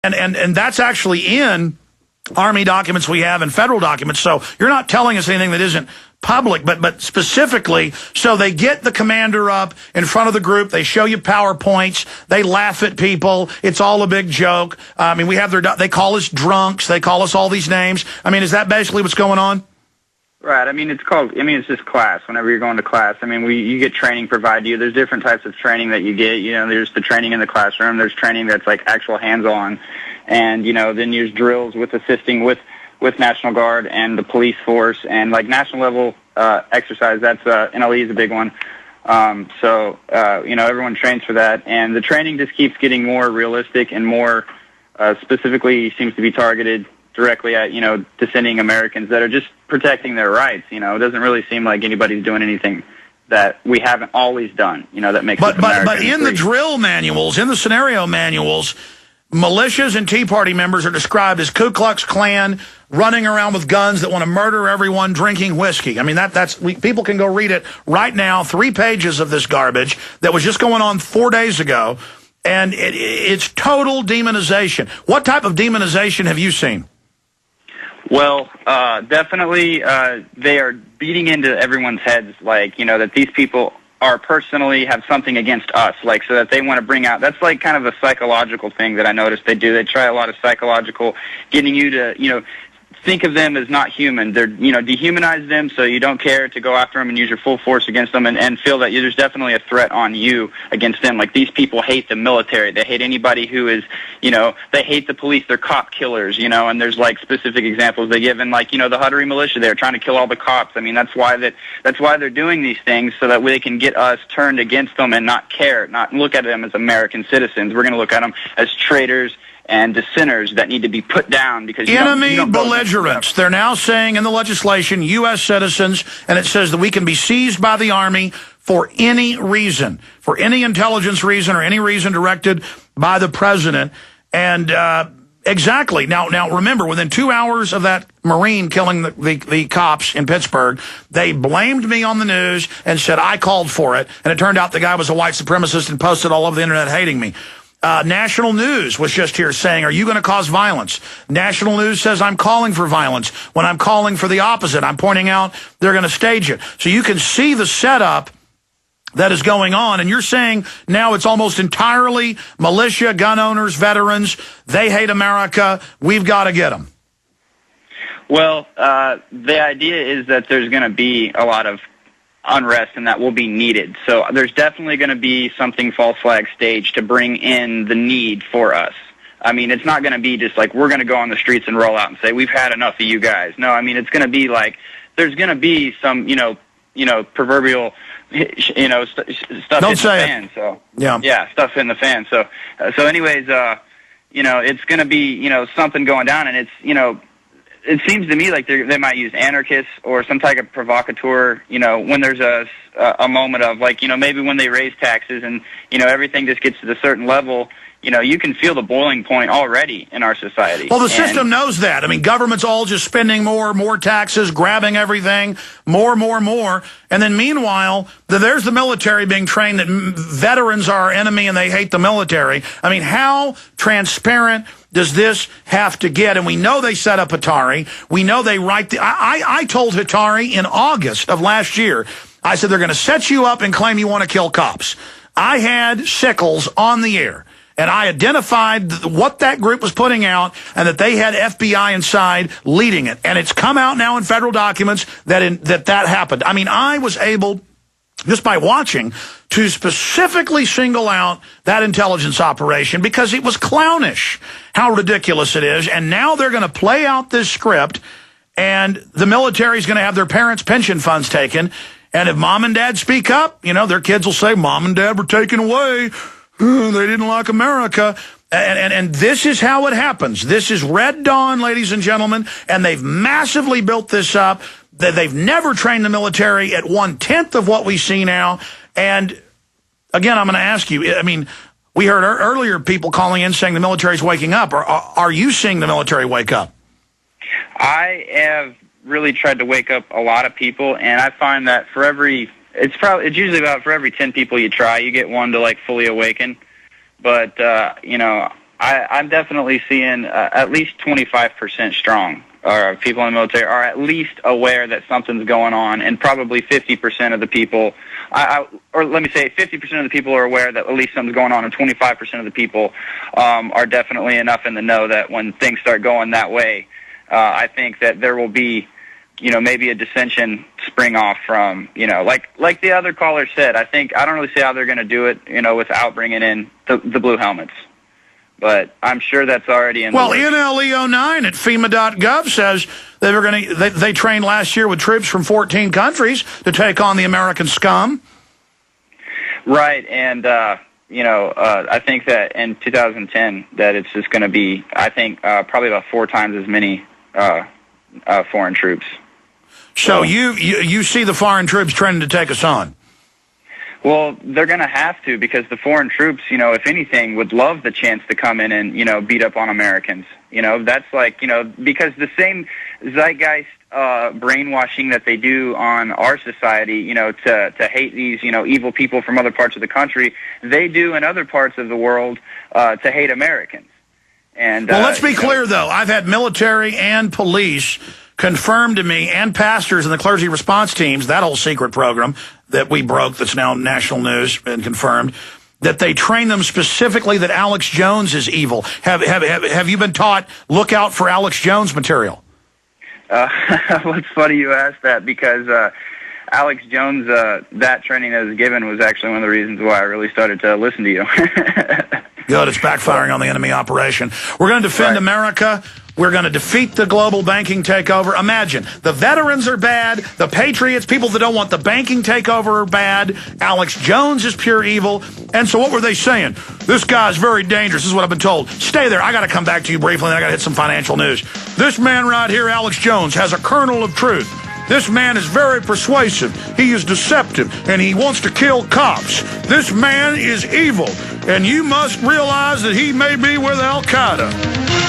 And that's actually in Army documents we have and federal documents. So you're not telling us anything that isn't public, but specifically, so they get the commander up in front of the group, they show you PowerPoints, they laugh at people, it's all a big joke. I mean, they call us drunks, they call us all these names. I mean, is that basically what's going on? Right. I mean, it's just class. Whenever you're going to class, I mean, you get training provided to you. There's different types of training that you get. You know, there's the training in the classroom. There's training that's like actual hands-on. And, you know, then there's drills with assisting with National Guard and the police force and like national level exercise. That's NLE is a big one. So, you know, everyone trains for that. And the training just keeps getting more realistic and more specifically seems to be targeted directly at, you know, dissenting Americans that are just protecting their rights. You know, it doesn't really seem like anybody's doing anything that we haven't always done, you know, that makes us American. But in the drill manuals, in the scenario manuals, militias and Tea Party members are described as Ku Klux Klan running around with guns that want to murder everyone, drinking whiskey. I mean, people can go read it right now, 3 pages of this garbage that was just going on 4 days ago, and it's total demonization. What type of demonization have you seen? Well, definitely they are beating into everyone's heads, like, you know, that these people are personally have something against us, like, so that they want to bring out, that's like kind of a psychological thing that I noticed they do. They try a lot of psychological, getting you to, you know, think of them as not human. They're, you know, dehumanize them so you don't care to go after them and use your full force against them and feel that there's definitely a threat on you against them. Like, these people hate the military. They hate anybody who is, you know, they hate the police. They're cop killers, you know, and there's, like, specific examples they give. And, like, you know, the Huttery militia, they're trying to kill all the cops. I mean, that's why they're doing these things, so that they can get us turned against them and not care, not look at them as American citizens. We're going to look at them as traitors and dissenters that need to be put down because enemy belligerents. They're now saying in the legislation, U.S. citizens, and it says that we can be seized by the Army for any reason, for any intelligence reason or any reason directed by the president. And exactly. Now remember, within 2 hours of that Marine killing the cops in Pittsburgh, they blamed me on the news and said I called for it. And it turned out the guy was a white supremacist and posted all over the internet hating me. National News was just here saying, are you going to cause violence? National News says I'm calling for violence when I'm calling for the opposite. I'm pointing out they're going to stage it. So you can see the setup that is going on. And you're saying now it's almost entirely militia, gun owners, veterans. They hate America. We've got to get them. Well, the idea is that there's going to be a lot of unrest and that will be needed. So there's definitely going to be something false flag staged to bring in the need for us. I mean, it's not going to be just like we're going to go on the streets and roll out and say we've had enough of you guys. No, I mean, it's going to be like there's going to be some, you know, proverbial, you know, stuff Don't in say the it. fan. So yeah, stuff in the fan. So anyways, you know, it's going to be, you know, something going down, and it's, you know, it seems to me like they might use anarchists or some type of provocateur, you know, when there's a moment of, like, you know, maybe when they raise taxes and, you know, everything just gets to a certain level, you know, you can feel the boiling point already in our society. Well, the system knows that. I mean, government's all just spending more taxes, grabbing everything, more. And then meanwhile, there's the military being trained that veterans are our enemy and they hate the military. I mean, how transparent does this have to get? And we know they set up Hatari. We know they write I told Hatari in August of last year, I said, they're going to set you up and claim you want to kill cops. I had Sickles on the air, and I identified what that group was putting out and that they had FBI inside leading it. And it's come out now in federal documents that happened. I mean, I was able, just by watching, to specifically single out that intelligence operation because it was clownish how ridiculous it is. And now they're going to play out this script, and the military is going to have their parents' pension funds taken. And if mom and dad speak up, you know, their kids will say, Mom and Dad were taken away. They didn't like America. And this is how it happens. This is Red Dawn, ladies and gentlemen, and they've massively built this up. They've never trained the military at 1/10 of what we see now. And, again, I'm going to ask you, I mean, we heard earlier people calling in saying the military's waking up. Are you seeing the military wake up? I have really tried to wake up a lot of people, and I find that it's usually about for every 10 people you try, you get one to, like, fully awaken. But, you know, I'm definitely seeing at least 25% strong. Or people in the military are at least aware that something's going on, and probably 50% of the people, or let me say 50% of the people are aware that at least something's going on, and 25% of the people are definitely enough in the know that when things start going that way, I think that there will be, maybe a dissension spring off from, like the other caller said. I don't really see how they're going to do it, without bringing in the blue helmets. But I'm sure that's already in the works. NLE09 at FEMA.gov says they trained last year with troops from 14 countries to take on the American scum. Right, and, I think that in 2010 that it's just going to be, probably about 4 times as many foreign troops. So you see the foreign troops trending to take us on? Well, they're going to have to, because the foreign troops, if anything, would love the chance to come in and, beat up on Americans. That's like, because the same zeitgeist brainwashing that they do on our society, to hate these, evil people from other parts of the country, they do in other parts of the world to hate Americans. And well, let's be clear, though. I've had military and police confirmed to me, and pastors and the clergy response teams, that whole secret program that we broke that's now national news and confirmed, that they train them specifically that Alex Jones is evil. Have you been taught, look out for Alex Jones material? Well, it's funny you asked that, because Alex Jones, that training that was given was actually one of the reasons why I really started to listen to you. Good, it's backfiring on the enemy operation. We're going to defend America. We're going to defeat the global banking takeover. Imagine, the veterans are bad, the patriots, people that don't want the banking takeover are bad, Alex Jones is pure evil. And so what were they saying? This guy's very dangerous. This is what I've been told. Stay there. I got to come back to you briefly, and I got to hit some financial news. This man right here, Alex Jones, has a kernel of truth. This man is very persuasive. He is deceptive, and he wants to kill cops. This man is evil, and you must realize that he may be with Al-Qaeda.